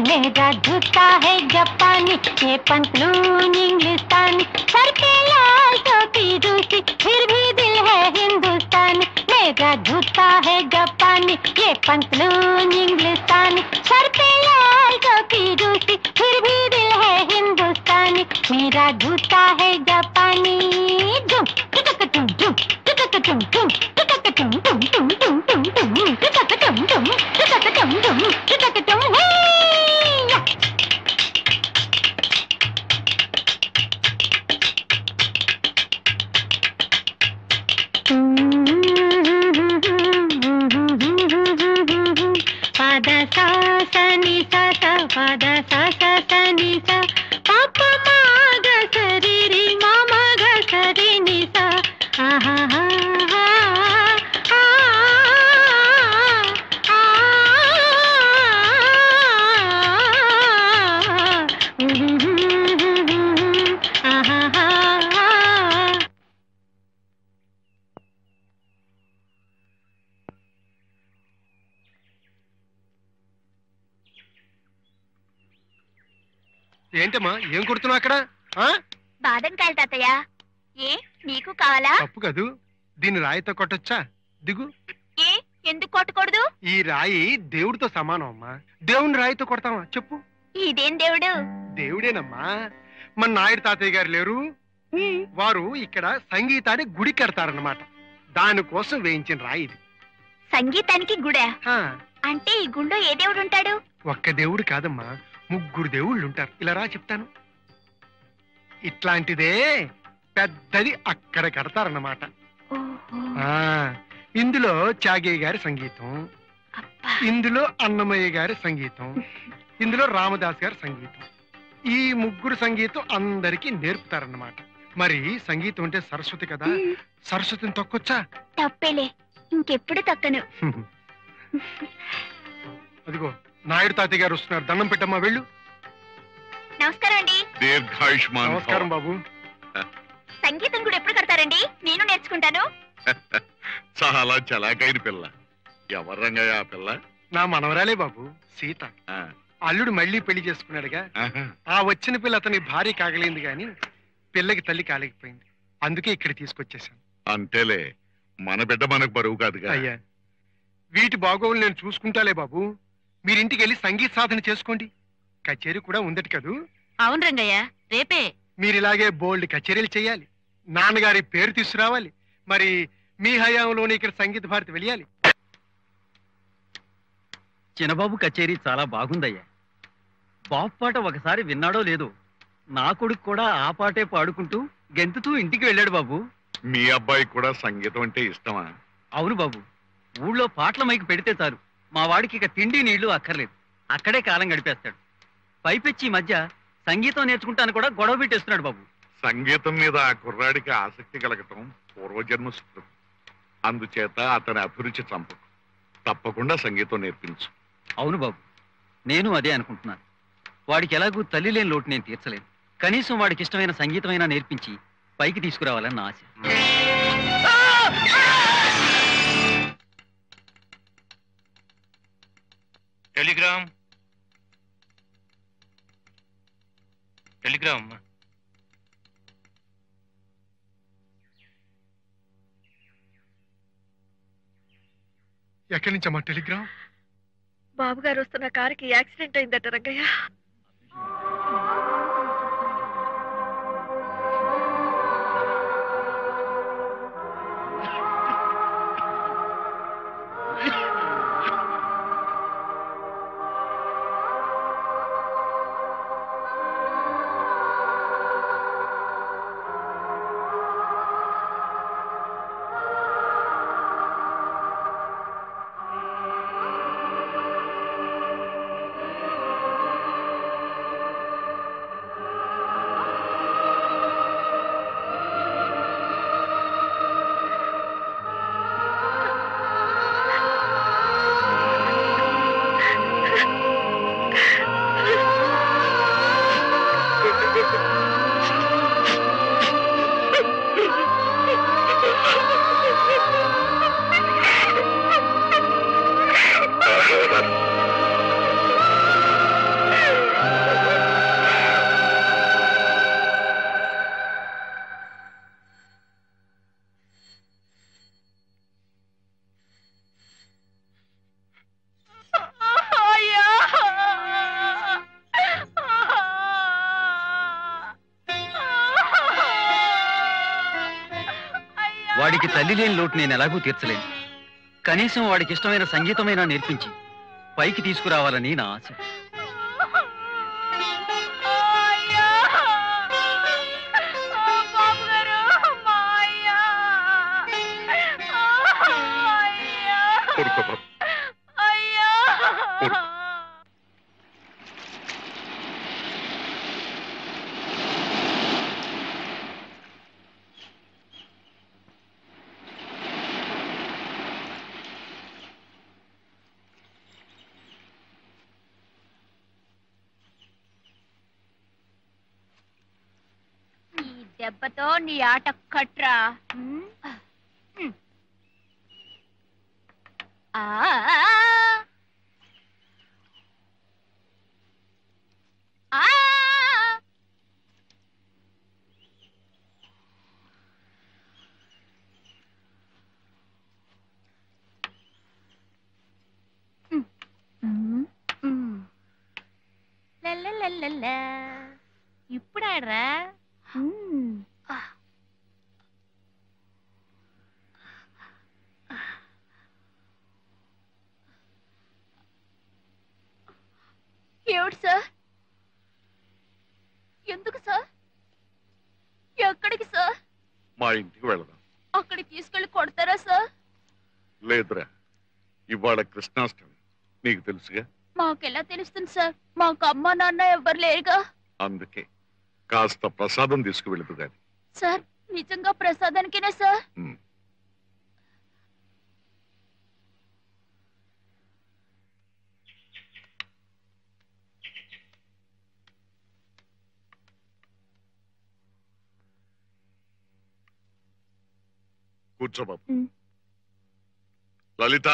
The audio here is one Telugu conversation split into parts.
मेरा जूता है जापानी, ये पंतलून इंग्लिस्तानी, सर पे लाल टोपी रूसी, फिर भी दिल है हिंदुस्तानी। मेरा जूता है जापानी, ये पंतलून इंग्लिस्तानी, सर पे लाल टोपी रूसी, फिर भी दिल है हिंदुस्तानी। मेरा जूता है जापानी। झुम टुटक टुम टुम टुटक टुम टुम टुटक टुम टुम टुम टुम टुम टुम टुटक टुम टुम टुटक टुम टुम टुटक टुम हे। पादा सा सा नि सा सा, पादा सा सा सा नि सा, पापा मा ग सा रे रे, मामा ग सा रे नि सा। आहा हा हा आ आहा हा। ఏంటమ్మా ఏం కుడుతున్నావు అక్కడ? బాదం కాయలు తాతయ్య. ఏ నీకు కావాలా? తప్పు కదూ, దీన్ని రాయితో కొట్టొచ్చా? దిగు. ఏ ఎందుకు కొట్టకూడదు? ఈ రాయి దేవుడితో సమానం అమ్మా, దేవుని రాయితో కొడతావా చెప్పు? ఇదేం దేవుడు? దేవుడేనమ్మా. మన నాయుడు తాతయ్య గారు లేరు, వారు ఇక్కడ సంగీతాన్ని గుడి కడతారన్నమాట, దానికోసం వేయించిన రాయి ఇది. సంగీతానికి గుడా? అంటే ఈ గుండె ఏ దేవుడు ఉంటాడు? ఒక్క దేవుడు కాదమ్మా, ముగ్గురు దేవుళ్ళు ఉంటారు. ఇలా రా చెప్తాను. ఇట్లాంటిదే పెద్దది అక్కడ కడతారన్నమాట. ఇందులో త్యాగయ్య గారి సంగీతం, ఇందులో అన్నమయ్య గారి సంగీతం, ఇందులో రామదాస్ గారి సంగీతం. ఈ ముగ్గురు సంగీతం అందరికీ నేర్పుతారన్నమాట. మరి సంగీతం అంటే సరస్వతి కదా, సరస్వతిని తొక్కొచ్చా? తప్పేలే, ఇంకెప్పుడు తక్కను. అదిగో నాయుడు తాతయ్య గారు వస్తున్నారు, దండం పెట్టమ్మా వెళ్ళు. నమస్కారం అండి. నమస్కారం బాబు. సంగీతం కూడా ఎప్పుడు కడతారండి? నేను నేర్చుకుంటాను. చాలా చలాకైన పిల్ల. ఎవరు రంగయ్య ఆ పిల్ల? నా మనవరాలే బాబు, సీత. అల్లుడు మళ్ళీ పెళ్లి చేసుకున్నాడుగా, ఆ వచ్చిన పిల్ల అతని భార్య కాగలింది గాని పిల్లకి తల్లి కాలేకపోయింది, అందుకే ఇక్కడ తీసుకొచ్చేసాను. అంతేలే, మన బిడ్డ మనకు బరువు కాదుగా. అయ్యా, వీటి బాగోగులు నేను చూసుకుంటాలే బాబు, మీరింటికి వెళ్ళి సంగీత సాధన చేసుకోండి. కచేరీ కూడా ఉందట కదూ? అవును రంగయ్య, రేపే. మీరిలాగే బోల్డ్ కచేరీలు చేయాలి, నాన్నగారి పేరు తీసుకురావాలి. మరి మీ హయాంలోనే ఇక్కడ సంగీత భారతి వెళ్ళాలి. చిన్నబాబు కచేరీ చాలా బాగుందయ్యా. బాబు పాట ఒకసారి విన్నాడో లేదో, నా కొడుకు కూడా ఆ పాటే పాడుకుంటూ గెంతుతూ ఇంటికి వెళ్ళాడు బాబు. మీ అబ్బాయి కూడా సంగీతం అంటే ఇష్టమా? అవును బాబు, ఊళ్ళో పాటల మైకి పెడితే చాలు, మా వాడికి ఇక తిండి నీళ్లు అక్కర్లేదు, అక్కడే కాలం గడిపేస్తాడు. పైపెచ్చి ఈ మధ్య సంగీతం నేర్చుకుంటాను కూడా గొడవ పెట్టేస్తున్నాడు బాబు. సంగీతం మీద ఆ కుర్రాడికి ఆసక్తి కలగటం పూర్వజన్మ సుకృతం. అందుచేత అతని అభిరుచి చంపకు, తప్పకుండా సంగీతం నేర్పించు. అవును బాబు, నేను అదే అనుకుంటున్నాను. వాడికి ఎలాగూ తల్లి లేని లోటు నేను తీర్చలేను, కనీసం వాడికి ఇష్టమైన సంగీతమైనా నేర్పించి పైకి తీసుకురావాలని నా ఆశ. Telegram Telegram. ఎక్కడి నుంచమ్మా టెలిగ్రామ్? బాబు గారు వస్తున్న కారుకి యాక్సిడెంట్ అయిందట రంగయ్య. వాడికి తల్లి లేని లోటు నేను ఎలాగూ తీర్చలేను. కనీసం వాడికి ఇష్టమైన సంగీతమైనా నేర్పించి పైకి తీసుకురావాలని నా ఆశ. దెబ్బతో నీ ఆట కట్రా. ఇప్పుడు ఆడరా. ఏమిటి సార్? ఎందుకు సార్? ఎక్కడికి సార్? మా ఇంటికి వెళదాం. అక్కడికి తీసుకెళ్లి కొడతారా సార్? లేదురా, ఇవాళ కృష్ణాష్టమి, నీకు తెలుసుగా. మాకెలా తెలుస్తుంది సార్? మాకు అమ్మ నాన్న ఎవరు లేరుగా. అందుకే కాస్త ప్రసాదం తీసుకువెళుతు గాని. సార్ నిజంగా ప్రసాదానికేనా సార్? కూర్చో బాబు. లలిత,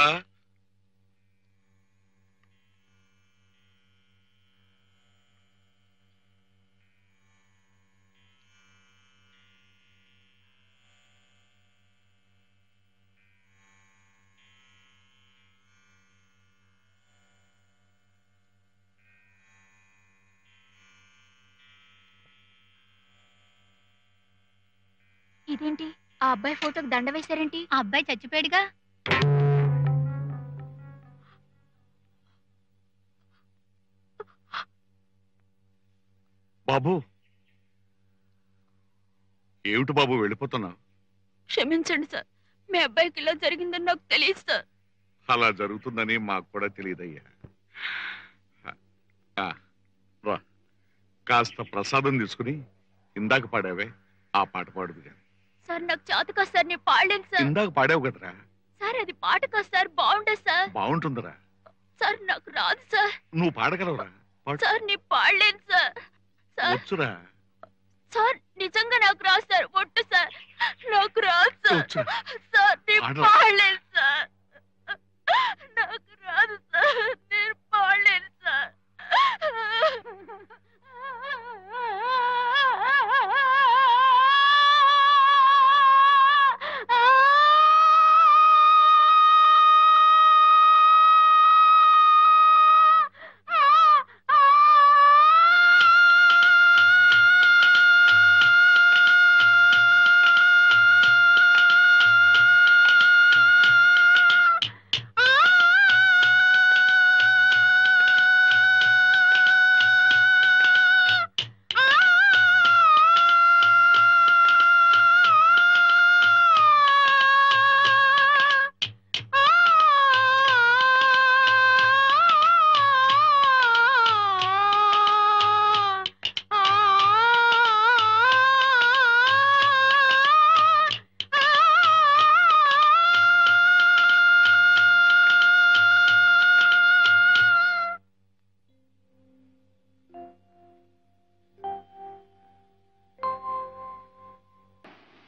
ఇదేంటి ఆ అబ్బాయి ఫోటోకి దండ వేశారేంటి? ఆ అబ్బాయి చచ్చిపోయాడుగా. బాబు ఏమిటి బాబు వెళ్ళిపోతున్నావు? క్షమించండి సార్, మీ అబ్బాయికి ఇలా జరిగిందని నాకు తెలియదు సార్. అలా జరుగుతుందని మాకు కూడా తెలియదయ్యా. రా, కాస్త ప్రసాదం తీసుకుని ఇందాక పాడావే ఆ పాట పాడుదు కానీ. సార్ నాకు చేత కాదు సార్, నేను పాడలేను సార్. ఇందాక పాడావు కదరా. సార్ అది పాట కాదు సార్, బాగుండదు సార్. బాగుంటుందిరా. సార్ నాకు రాదు సార్. నువ్వు పాడగలవురా? సార్ నేను పాడలేను సార్. వచ్చురా. సార్ నిజంగా నాకు రాదు సార్, ఒట్టు సార్, నాకు రాదు సార్. సార్ నేను పాడలేను సార్, నాకు రాదు సార్, నేను పాడలేను సార్.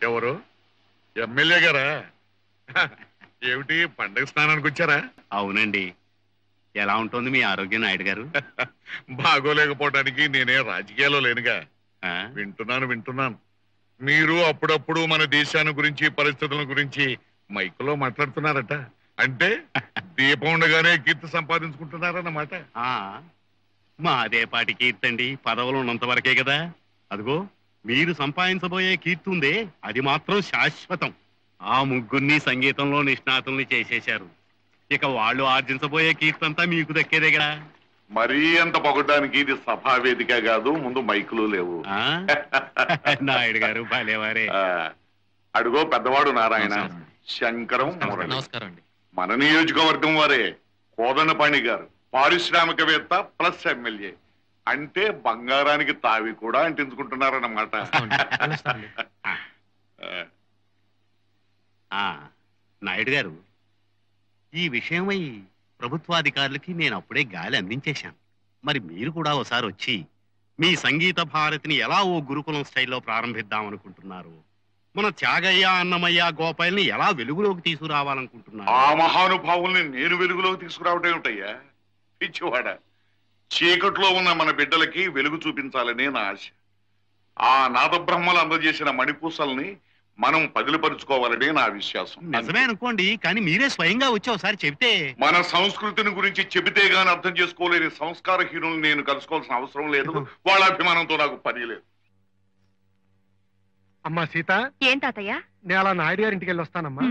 ఎవరు? ఎమ్మెల్యే గారా? ఏమిటి పండగ స్నానానికి వచ్చారా? అవునండి. ఎలా ఉంటుంది మీ ఆరోగ్యం నాయుడు గారు? బాగోలేకపోవటానికి నేనే రాజకీయాల్లో లేనుగా. వింటున్నాను. మీరు అప్పుడప్పుడు మన దేశాన్ని గురించి పరిస్థితుల గురించి మైకులో మాట్లాడుతున్నారట. అంటే దీపం ఉండగానే కీర్తి సంపాదించుకుంటున్నారన్నమాట. మా అదే పాటి కీర్తండి, పదవులు ఉన్నంత వరకే కదా. అదిగో మీరు సంపాదించబోయే కీర్తి ఉందే, అది మాత్రం శాశ్వతం. ఆ ముగ్గురిని సంగీతంలో నిష్ణాతుల్ని చేసేశారు. ఇక వాళ్ళు ఆర్జించబోయే కీర్తంతా మీకు దక్కేదేగా. మరీ అంత పొగడానికి ఇది సభా వేదిక కాదు, ముందు మైకులు లేవు. నాయుడు గారు భలేవారే. అడుగో పెద్దవాడు నారాయణ, శంకరం, మురళి. నమస్కారం అండి. మన నియోజకవర్గం వారే. కోదండపాణి గారు పారిశ్రామికవేత్త ప్లస్ ఎమ్మెల్యే. అంటే బంగారానికి తావి కూడా అంటించుకుంటున్నారన్నమాట. నాయుడు గారు, ఈ విషయమై ప్రభుత్వాధికారులకి నేను అప్పుడే గాలి అందించేశాను. మరి మీరు కూడా ఒకసారి వచ్చి మీ సంగీత భారతిని ఎలా ఓ గురుకులం స్టైల్లో ప్రారంభిద్దామనుకుంటున్నారు, మన త్యాగయ్య, అన్నమయ్య, గోపాల్ని ఎలా వెలుగులోకి తీసుకురావాలనుకుంటున్నారు? ఆ మహానుభావుల్ని నేను వెలుగులోకి తీసుకురావటం ఏమిటయ్యా పిచ్చివాడ. చీకట్లో ఉన్న మన బిడ్డలకి వెలుగు చూపించాలనే నా ఆశ. ఆ నాదబ్రహ్మలు అందజేసిన మణిపూసల్ని మనం పదిలిపరుచుకోవాలనే నా విశ్వాసం. నిజమే అనుకోండి, కానీ మీరే స్వయంగా వచ్చి ఒకసారి చెబితే. మన సంస్కృతిని గురించి చెబితే గాని అర్థం చేసుకోలేని సంస్కారహీనుల్ని నేను కలుసుకోవాల్సిన అవసరం లేదు. వాళ్ళ అభిమానంతో నాకు పని లేదు. అమ్మా సీత, ఏం తాతయ్య? నేను అలా నాయుడు గారి ఇంటికి వెళ్ళి వస్తానమ్మా.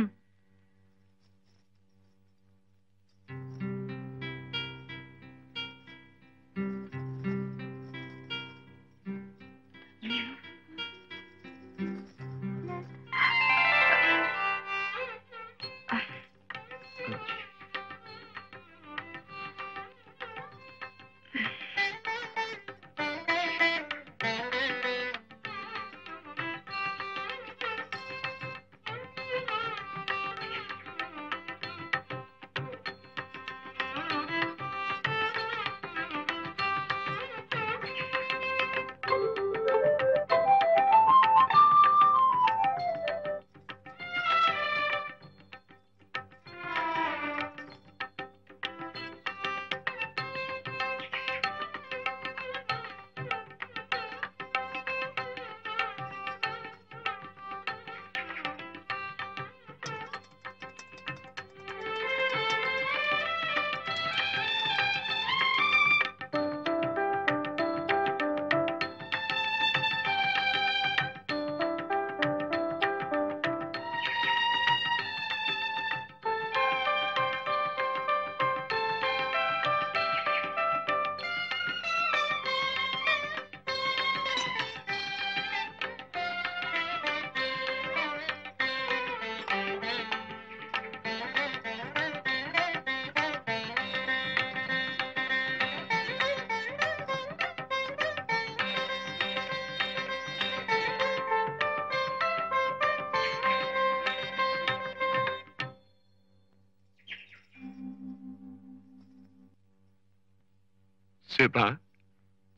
సీత,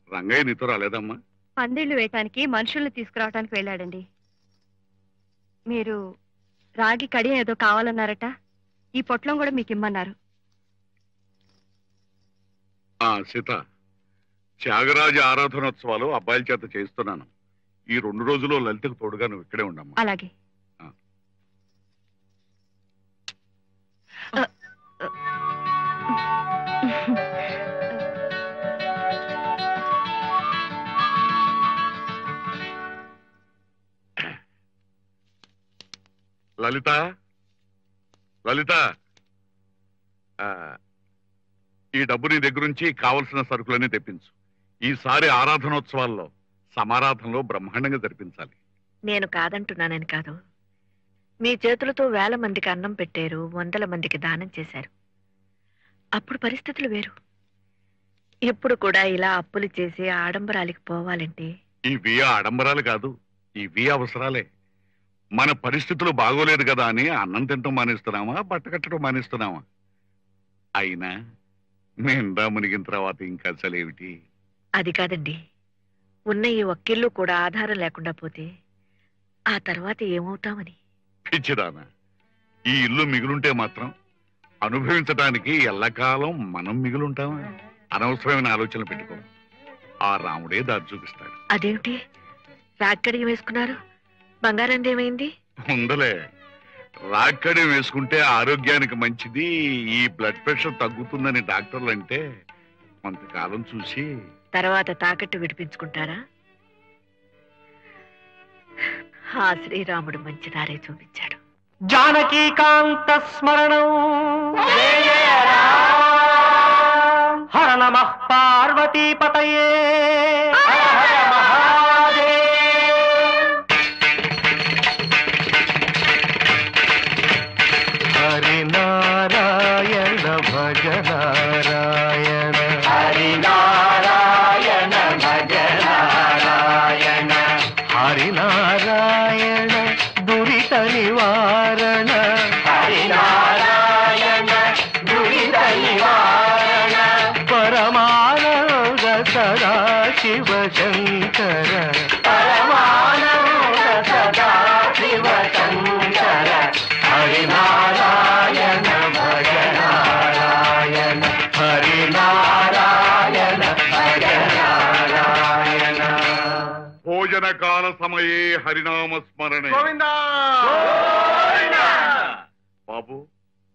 రంగయ్య నీతో రాలేదమ్మా? పందిళ్లు వేయటానికి మనుషుల్ని తీసుకురావటానికి వెళ్ళాడండి. మీరు రాగి కడియం ఏదో కావాలన్నారట, ఈ పొట్లం కూడా మీకు ఇమ్మన్నారు. సీత, త్యాగరాజ ఆరాధనోత్సవాలు అబ్బాయిల చేత చేస్తున్నాను. ఈ 2 రోజులు లలితకు తోడుగా నువ్వు ఇక్కడే ఉండమ్మా. అలాగే. లలిత, లలిత, ఈ డబ్బు నీ దగ్గరుంచి కావలసిన సరుకులన్నీ తెప్పించు. ఈసారి ఆరాధనోత్సవాల్లో సమారాధనలో బ్రహ్మాండంగా జరిపించాలి. నేను కాదంటున్నానని కాదు, మీ చేతులతో 1000 మందికి అన్నం పెట్టారు, 100 మందికి దానం చేశారు. అప్పుడు పరిస్థితులు వేరు. ఇప్పుడు కూడా ఇలా అప్పులు చేసి ఆడంబరాలకి పోవాలంటే ఇవి ఆడంబరాలు కాదు, ఇవి అవసరాలే. మన పరిస్థితులు బాగోలేదు కదా అని అన్నం తింటం మానేస్తున్నామా, బట్ట కట్టడం మానేస్తున్నామా? అయినా నిండా మునిగిన తర్వాత ఇంకా అసలేమిటి? అది కాదండి, ఉన్న ఈ ఒక్కిళ్ళు కూడా ఆధారం లేకుండా పోతే ఆ తర్వాత ఏమవుతామని. పిచ్చిదానా, ఈ ఇల్లు మిగులుంటే మాత్రం అనుభవించడానికి ఎల్లకాలం మనం మిగులుంటామా? అనవసరమైన ఆలోచనలు పెట్టుకో. ఆ రాముడే దారి చూపిస్తాడు. అదేమిటి రాక్కడియం వేసుకున్నారు? బంగారం ఏమైంది? ఉందలే, రాక్కడి వేసుకుంటే ఆరోగ్యానికి మంచిది, ఈ బ్లడ్ ప్రెషర్ తగ్గుతుందని డాక్టర్లు అంటే కొంతకాలం చూసి తర్వాత తాకట్టు విడిపించుకుంటారా? ఆ శ్రీరాముడు మంచి దారే చూపించాడు. జానకీకాంత స్మరణం హర నమః పార్వతీపతయే హరినారాయణ భజ నారాయణ హరినారాయణ భజ నారాయణ హరినారాయణ దురిత నివారణ హరినారాయణ దురిత నివారణ పరమానంద సదా శివ శంకర పరమానంద సదా శివ శంకర హరినారాయణ భజ నారాయణ హరినారాయణ భజ నారాయణ భోజన కాల సమయే హరినామ స్మరణే. బాబు,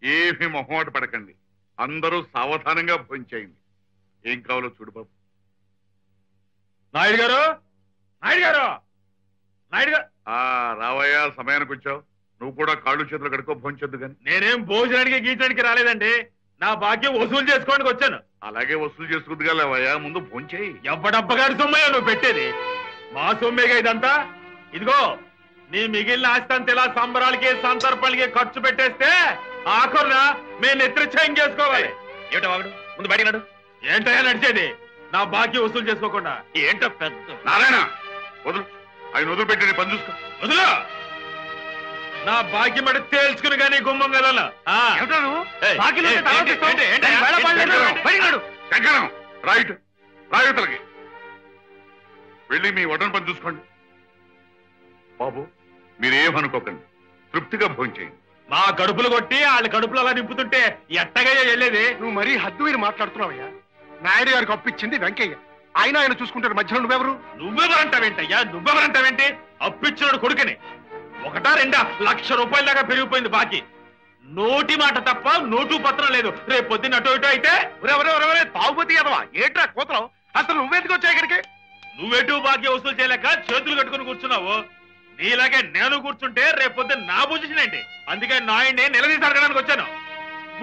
ఏమి మొహమాట పడకండి, అందరూ సావధానంగా భోంచేయండి. ఏం కావాలో చూడు బాబు. నాయుడు గారు, నాయుడు గారు, నాయుడు గారు. రావయ్యా, సమయానికి వచ్చావు. నువ్వు కూడా కాళ్ళు చేతులు కడుక్కో, భోంచొద్దు గాని. నేనేం భోజనానికి గీచడానికి రాలేదండి, నా భాగ్యం వసూలు చేసుకోవడానికి వచ్చాను. అలాగే వసూలు చేసుకుందిగా లేవయ్యా, ముందు భోంచేయి. ఎవ్వడబ్బగారి సొమ్మయ్యా నువ్వు పెట్టేది? మా సొమ్మేగా ఇదంతా. ఇదిగో నీ మిగిలిన ఆస్తి అంత ఇలా సంబరాలకి సంతర్పణలకి ఖర్చు పెట్టేస్తే ఆఖరున మేము నెత్తిరిచ్చాయం చేసుకోవాలి. ఏమిటో వాడు ముందు బయట నడు. ఏంటయ్యా నడిచేది? నా బాకీ వసూలు చేసుకోకుండా. ఏంటో పెద్ద నారాయణ, వదులు. ఆయన వదిలిపెట్టి పని చూసుకో. వదులు. నా బాకీ మడి తేల్చుకుని కానీ గుమ్మం వెళ్ళాలా? రైట్, రాయుతలకి వెళ్ళి మీ వడ్డన పని చూసుకోండి. బాబు, మీరేమనుకోకండి, తృప్తిగా భోంచేయండి. మా కడుపులు కొట్టి వాళ్ళ కడుపులు అలా నింపుతుంటే ఎట్టగా వెళ్ళేది? నువ్వు మరీ హద్దు మీరు మాట్లాడుతున్నావయ్యా. నాయుడు గారికి అప్పిచ్చింది వెంకయ్య, ఆయన చూసుకుంటారు. మధ్యలో నువ్వెవరు? నువ్వెవరంటావేంటయ్యా? నువ్వెవరంటావేంటి? అప్పిచ్చినాడు కొడుకుని. 1-2 లక్ష రూపాయల దాకా పెరిగిపోయింది బాకీ. నోటి మాట తప్ప నోటు పత్రం లేదు. రేపు పొద్దున్న అటో ఇటో అయితే తాగుబోతీ అదవా ఏట్రా కూతురు? అసలు నువ్వెందుకు వచ్చావు ఇక్కడికి? నువ్వెటు బాకీ వసూలు చేయలేక చేతులు కట్టుకుని కూర్చున్నావు. నీలాగే నేను కూర్చుంటే రేపు పొద్దున్న నా పొజిషన్ ఏంటి? అందుకే నాయుడిని నిలదీసి అడగడానికి వచ్చాను.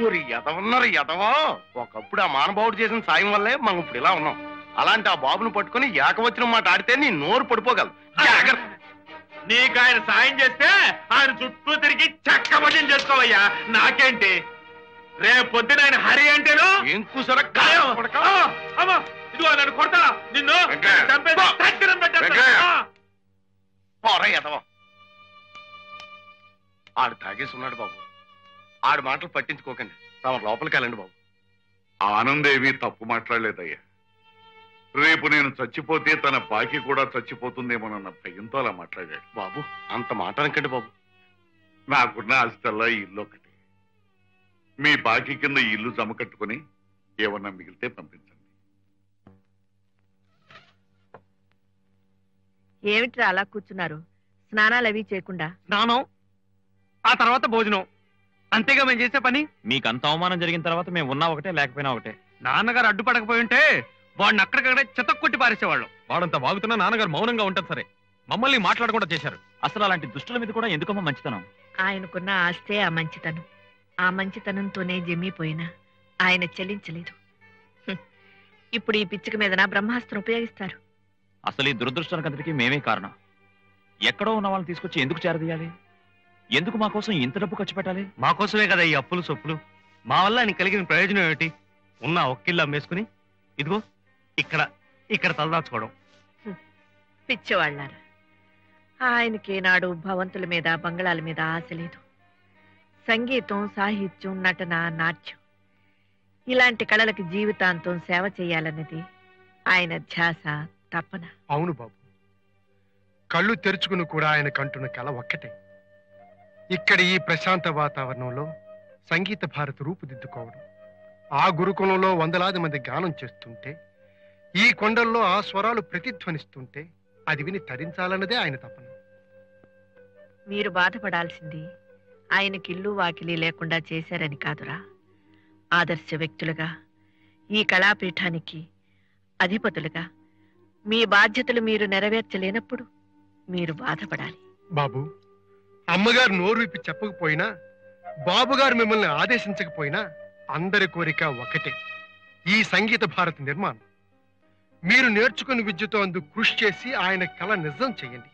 ఊరి ఎదవన్నారు ఎదవా. ఒకప్పుడు ఆ మానబావుడు చేసిన సాయం వల్లే మనం ఇప్పుడు ఇలా ఉన్నాం. అలాంటి ఆ బాబును పట్టుకుని ఏకవచనం మాట ఆడితే నీ నోరు పడిపోగలదు. నీకు ఆయన సాయం చేస్తే ఆయన చుట్టూ తిరిగి చక్కబడ్డం చేసుకోవయ్యా. నాకేంటి? రేపు పొద్దున ఆయన హరి అంటేను ఏం కూసర ఇదిగో నన్ను కొడతా, నిన్ను ఎదవా. ఆడు తాగేసి ఉన్నాడు బాబు. ఆడు మాటలు పట్టించుకోకండి, తమ లోపలికి వెళ్ళండి బాబు. ఆనందేమీ తప్పు మాట్లాడలేదయ్యా. రేపు నేను చచ్చిపోతే తన బాకీ కూడా చచ్చిపోతుందేమోనన్న భయంతో అలా మాట్లాడాడు. బాబు, అంత మాట అనకండి బాబు. నాకున్న ఆస్తల్లా ఈ ఇల్లు ఒకటి. మీ బాకీ కింద ఈ ఇల్లు జమ కట్టుకుని ఏమన్నా మిగిలితే పంపించండి. ఏమిట్రా అలా కూర్చున్నారు? స్నానాలు అవి చేయకుండా? స్నానం, ఆ తర్వాత భోజనం, అంతేగా మేము చేసే పని. మీకు అంత అవమానం జరిగిన తర్వాత మేము ఉన్నా ఒకటే లేకపోయినా ఒకటే. నాన్నగారు అడ్డుపడకపోయి ఉంటే వాడిని అక్కడికక్కడే చెతక్కొట్టి పారేసేవాళ్ళం. వాడంతా వాగుతున్నా నాన్నగారు మౌనంగా ఉంటుంది. సరే, మమ్మల్ని మాట్లాడకుండా చేశారు. అసలు అలాంటి దుష్టుల మీద కూడా ఎందుకమ్మా మంచితనం? ఆయనకున్న ఆస్తే ఆ మంచితనం. ఆ మంచితనంతోనే జమ్మిపోయినా ఆయన చెల్లించలేదు. ఇప్పుడు ఈ పిచ్చిక మీద నా బ్రహ్మాస్త్రం ఉపయోగిస్తారు. అసలు ఈ దురదృష్టానికంతటికీ మేమే కారణం. ఎక్కడో ఉన్న వాళ్ళని తీసుకొచ్చి ఎందుకు చేరదీయాలి? ఎందుకు మా కోసం ఇంత డబ్బు ఖర్చు పెట్టాలి? మా కోసమే కదా ఈ అప్పులు సొప్పులు. మా వల్ల ఆయనకి కలిగిన ప్రయోజనం ఏమిటి? ఉన్న ఒక్కిళ్ళు అమ్మేసుకుని ఇదిగో ఇక్కడ తలదాచుకోవడం. పిచ్చివాళ్ళారా, ఆయనకేనాడు భవంతుల మీద బంగళాల మీద ఆశ లేదు. సంగీతం, సాహిత్యం, నటన, నాట్యం ఇలాంటి కళలకు జీవితాంతం సేవ చేయాలన్నది ఆయన ధ్యాస, తపన. అవును బాబు, కళ్ళు తెరుచుకుని కూడా ఆయన కంటున్న కళ ఒక్కటే. ఇక్కడ ఈ ప్రశాంత వాతావరణంలో సంగీత భారతి రూపుదిద్దుకోవడం. ఆ గురుకులంలో వందలాది మంది గానం చేస్తుంటే, ఈ కొండల్లో ఆ స్వరాలు ప్రతిధ్వనిస్తుంటే అది విని తరించాలన్నదే ఆయన తపన. మీరు బాధపడాల్సింది ఆయనకి ఇల్లు వాకిలి లేకుండా చేశారని కాదురా. ఆదర్శ వ్యక్తులుగా ఈ కళాపీఠానికి అధిపతులుగా మీ బాధ్యతలు మీరు నెరవేర్చలేనప్పుడు మీరు బాధపడాలి. బాబు, అమ్మగారు నోరు విప్పి చెప్పకపోయినా, బాబుగారు మిమ్మల్ని ఆదేశించకపోయినా అందరి కోరిక ఒకటే, ఈ సంగీత భారతి నిర్మాణం. మీరు నేర్చుకుని విద్యతో అందుకు కృషి చేసి ఆయన కళ నిజం చేయండి.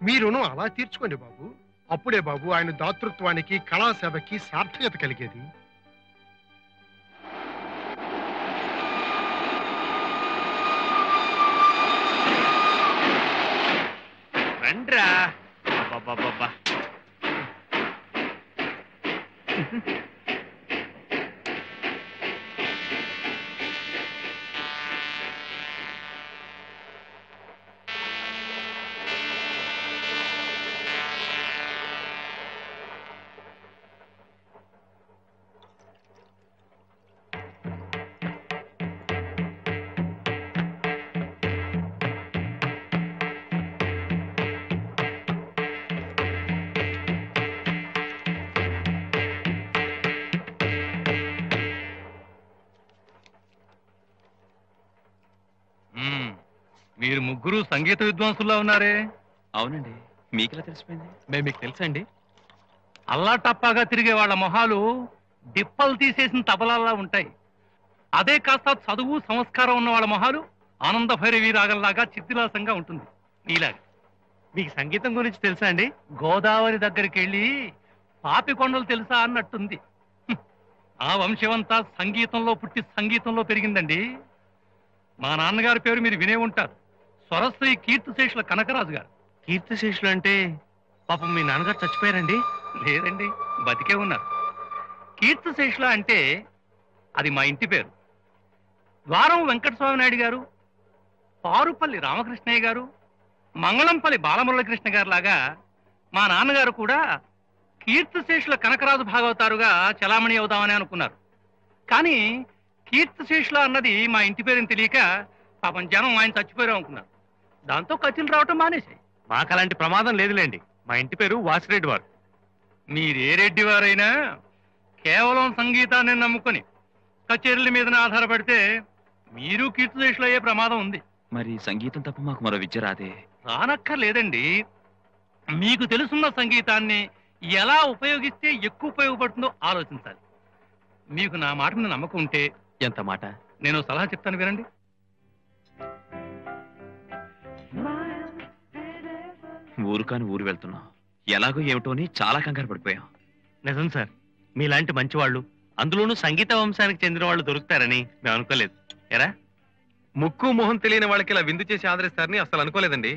మీరును అలా తీర్చుకోండి బాబు. అప్పుడే బాబు ఆయన దాతృత్వానికి, కళాసేవకి సార్థకత కలిగేది. రండ్రా. అబ్బబ్బబ్బబ్బా. మీరు ముగ్గురు సంగీత విద్వాంసుల్లో ఉన్నారే? అవునండి, మీకెలా తెలిసిపోయింది? మేము మీకు తెలుసండి. అల్లా టప్పాగా తిరిగే వాళ్ళ మొహాలు డిప్పలు తీసేసిన తబలాల్లా ఉంటాయి. అదే కాస్త చదువు సంస్కారం ఉన్న వాళ్ళ మొహాలు ఆనంద భైరవి రాగంలాగా చిత్తిలాసంగా ఉంటుంది. నీలాగా. మీకు సంగీతం గురించి తెలుసా అండి? గోదావరి దగ్గరికి వెళ్ళి పాపి కొండలు తెలుసా అన్నట్టుంది. ఆ వంశమంతా సంగీతంలో పుట్టి సంగీతంలో పెరిగిందండి. మా నాన్నగారి పేరు మీరు వినే ఉంటారు, స్వరశ్రీ కీర్తిశేషుల కనకరాజు గారు. కీర్తిశేషులు అంటే పాపం మీ నాన్నగారు చచ్చిపోయారండి? లేదండి, బతికే ఉన్నారు. కీర్తిశేషుల అంటే అది మా ఇంటి పేరు. ద్వారం వెంకటస్వామి నాయుడు గారు, పారుపల్లి రామకృష్ణయ్య గారు, మంగళంపల్లి బాలమురళీకృష్ణ గారు లాగా మా నాన్నగారు కూడా కీర్తిశేషుల కనకరాజు భాగవతారుగా చలామణి అవుదామని అనుకున్నారు. కానీ కీర్తిశేషుల అన్నది మా ఇంటి పేరుని తెలియక పాపం జనం ఆయన చచ్చిపోయారు అనుకున్నారు. దాంతో కథలు రావటం మానేశాయి. మాకు అలాంటి ప్రమాదం లేదులేండి. మా ఇంటి పేరు వాసిరెడ్డి వారు. మీరే రెడ్డి వారైనా కేవలం సంగీతాన్ని నమ్ముకొని కచేరీల మీద ఆధారపడితే మీరు కీర్తిశేషులు అయ్యే ప్రమాదం ఉంది. మరి సంగీతం తప్ప మాకు మరో విద్య రాదే? రానక్కర్లేదండి. మీకు తెలుసున్న సంగీతాన్ని ఎలా ఉపయోగిస్తే ఎక్కువ ఉపయోగపడుతుందో ఆలోచించాలి. మీకు నా మాట మీద నమ్మకం ఉంటే. ఎంత మాట? నేను సలహా చెప్తాను, వినండి. ఊరు కాని ఊరు వెళ్తున్నాం, ఎలాగో ఏమిటో అని చాలా కంగారు పడిపోయాం. నిజం సార్, మీలాంటి మంచి వాళ్ళు, అందులోనూ సంగీత వంశానికి చెందిన వాళ్ళు దొరుకుతారని మేము అనుకోలేదు. ఎరా, ముక్కు మొహం తెలియని వాళ్ళకి ఇలా విందు చేసి ఆదరిస్తారని అసలు అనుకోలేదండి.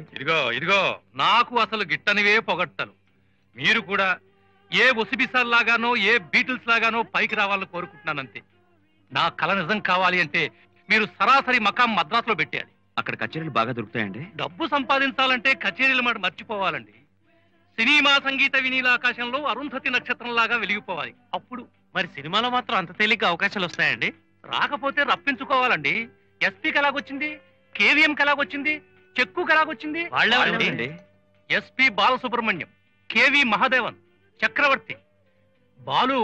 ఇదిగో నాకు అసలు గిట్టనివే పొగట్టలు. మీరు కూడా ఏ ఒసిబిసాల్ లాగానో ఏ బీటిల్స్ లాగానో పైకి రావాలని కోరుకుంటున్నానంతే. నా కళ నిజం కావాలి అంటే మీరు సరాసరి మకాం మద్రాసులో పెట్టేయాలి. అక్కడ కచేరీలు బాగా దొరుకుతాయండి? డబ్బు సంపాదించాలంటే కచేరీల మాట మర్చిపోవాలండి. సినిమా సంగీత వినీలాకాశంలో అరుంధతి నక్షత్రం లాగా వెలిగిపోవాలి. అప్పుడు మరి సినిమాలో మాత్రం అంత తేలిక అవకాశాలు వస్తాయండి? రాకపోతే రప్పించుకోవాలండి. ఎస్పీకి ఎలాగొచ్చింది, కేవీఎంకి ఎలాగొచ్చింది, చెక్కుకి ఎలాగొచ్చింది? వాళ్ళెవరండి? ఎస్పీ బాలసుబ్రహ్మణ్యం, కేవి మహాదేవన్, చక్రవర్తి. బాలు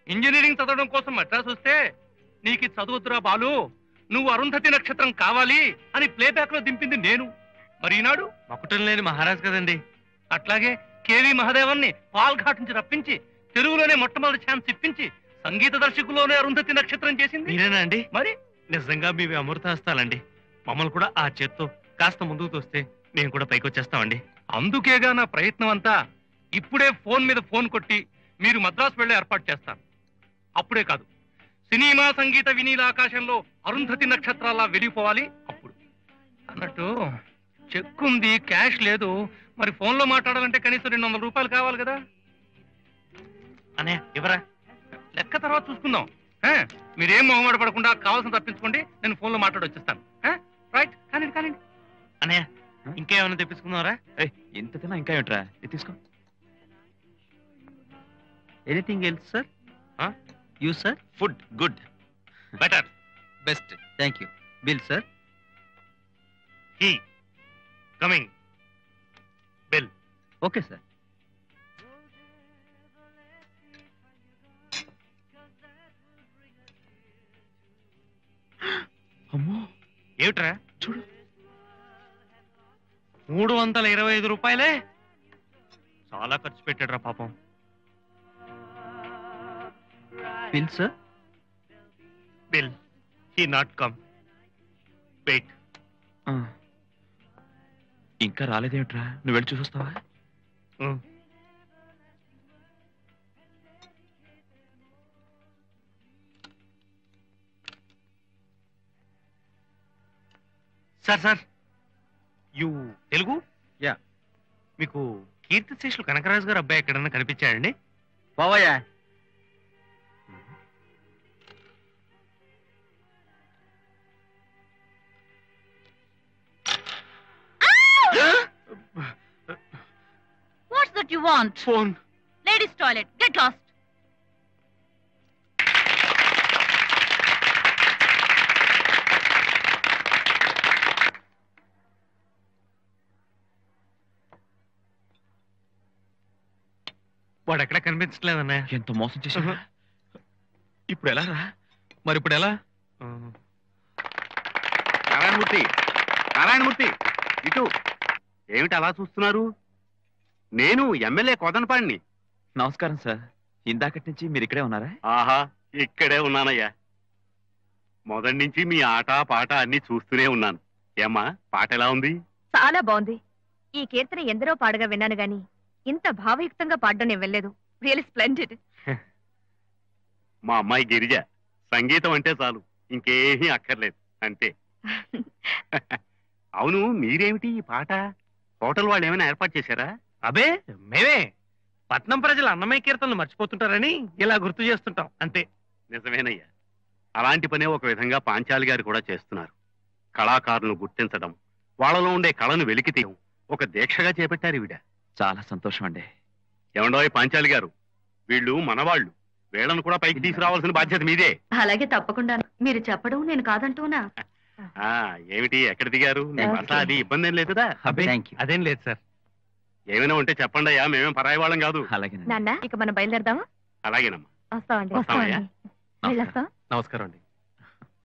ఇంజనీరింగ్ చదవడం కోసం మద్రాసు వస్తే నీకు చదువుతురా బాలు, నువ్వు అరుంధతి నక్షత్రం కావాలి అని ప్లేబ్యాక్ లో దింపింది నేను. మరి ఈనాడు మకుటం లేని మహారాజ్ కదండి. అట్లాగే కేవి మహాదేవన్ని పాల్ఘాట్ నుంచి రప్పించి తెలుగులోనే మొట్టమొదటి ఛాన్స్ ఇప్పించి సంగీత దర్శకులోనే అరుంధతి నక్షత్రం చేసింది మీరేనా అండి? మరి నిజంగా మీవి అమృతాస్తాలండి. మమ్మల్ని కూడా ఆ చేత్తో కాస్త ముందుకు తోస్తే మేము కూడా పైకి వచ్చేస్తామండి. అందుకేగా నా ప్రయత్నం అంతా. ఇప్పుడే ఫోన్ మీద ఫోన్ కొట్టి మీరు మద్రాసు వెళ్లే ఏర్పాటు చేస్తాను. అప్పుడే కాదు, సినిమా సంగీత వినీలాకాశంలో అరుంధతి నక్షత్రాలా వెలిగిపోవాలి. అప్పుడు అన్నట్టు చెక్ ఉంది, క్యాష్ లేదు. మరి ఫోన్లో మాట్లాడాలంటే కనీసం 200 రూపాయలు కావాలి కదా. అనే ఇవరా, లెక్క తర్వాత చూసుకుందాం. మీరేం మొహమాట పడకుండా కావాల్సిన తప్పించుకోండి, నేను ఫోన్లో మాట్లాడి వచ్చేస్తాను. రైట్, కానీ కానీ అనే ఇంకేమైనా తెప్పించుకుందాంరా? ఎంత తిన్నా ఇంకా ఏమిట్రా, ఇది తీసుకో. Anything else sir? You sir? Food good, better, best, thank you. Bill sir? He coming. Bill. Okay sir. అమ్మో, ఏమిట్రా చూడు, 325 రూపాయలే. చాలా ఖర్చు పెట్టాడురా పాపం. Bill sir? Bill he not come. Wait. ఇంకా రాలేదేమిట్రా? నువ్వు వెళ్ళి చూసొస్తావా? Sir you Telugu? యా. మీకు కీర్తిశేషులు కనకరాజు గారు అబ్బాయి ఎక్కడన్నా కనిపించాడండి? బావయ్యా. What's that you want? Phone. Ladies' toilet. Get lost. వాడు ఎక్కడ కనిపించట్లేదన్నా. ఎంత మోసం చేశా. ఇప్పుడు ఎలా రా? మరి ఇప్పుడు ఎలా? నారాయణమూర్తి ఇటు ఏమిటి అలా చూస్తున్నారు? నేను ఎమ్మెల్యే కోదనపాడిని. నమస్కారం సార్. ఇందాకటి నుంచి మీరు ఇక్కడే ఉన్నారా? ఆహా, ఇక్కడే ఉన్నానయ్యా. మొదటి నుంచి మీ ఆట పాట అన్ని చూస్తూనే ఉన్నాను. ఏమ్మా, పాట ఎలా ఉంది? చాలా బాగుంది. ఈ కీర్తన ఎందరో పాడగా విన్నాను గాని ఇంత భావయుక్తంగా పాడడం నేను వెళ్ళలేదు. Really splendid. మా అమ్మాయి గిరిజ సంగీతం అంటే చాలు, ఇంకేమీ అక్కర్లేదు అంతే. అవును, మీరేమిటి ఈ పాట? హోటల్ వాళ్ళు ఏమైనా ఏర్పాటు చేశారా? అబే మేమే పట్నం ప్రజలు అన్నమయ్య కీర్తనలు మర్చిపోతుంటారని ఇలా గుర్తు చేస్తుంటాం అంతే. నిజమేనయ్యా. అలాంటి పనే ఒక విధంగా పాంచాలి గారు కూడా చేస్తున్నారు. కళాకారులను గుర్తించడం, వాళ్ళలో ఉండే కళను వెలికి తీయడం ఒక దీక్షగా చేపట్టారు ఈవిడ. చాలా సంతోషం అండి. ఏమండోయ్ పాంచాలి గారు, వీళ్ళు మనవాళ్ళు, వీళ్ళను కూడా పైకి తీసుకురావాల్సిన బాధ్యత మీదే. అలాగే తప్పకుండా. మీరు చెప్పడం నేను కాదంటూనా? ఏమిటి ఎక్కడ దిగారు? అట్లా అది ఇబ్బంది ఏం లేదు కదా? అదేం లేదు సార్. ఏమైనా ఉంటే చెప్పండి అయ్యా, మేమేం పరాయి వాళ్ళం కాదు. నాన్న, ఇక మనం బయలుదేరదామా? అలాగేనమ్మా. వస్తామండి. వస్తామయ్యా. వెళ్ళొస్తాం. నమస్కారం అండి.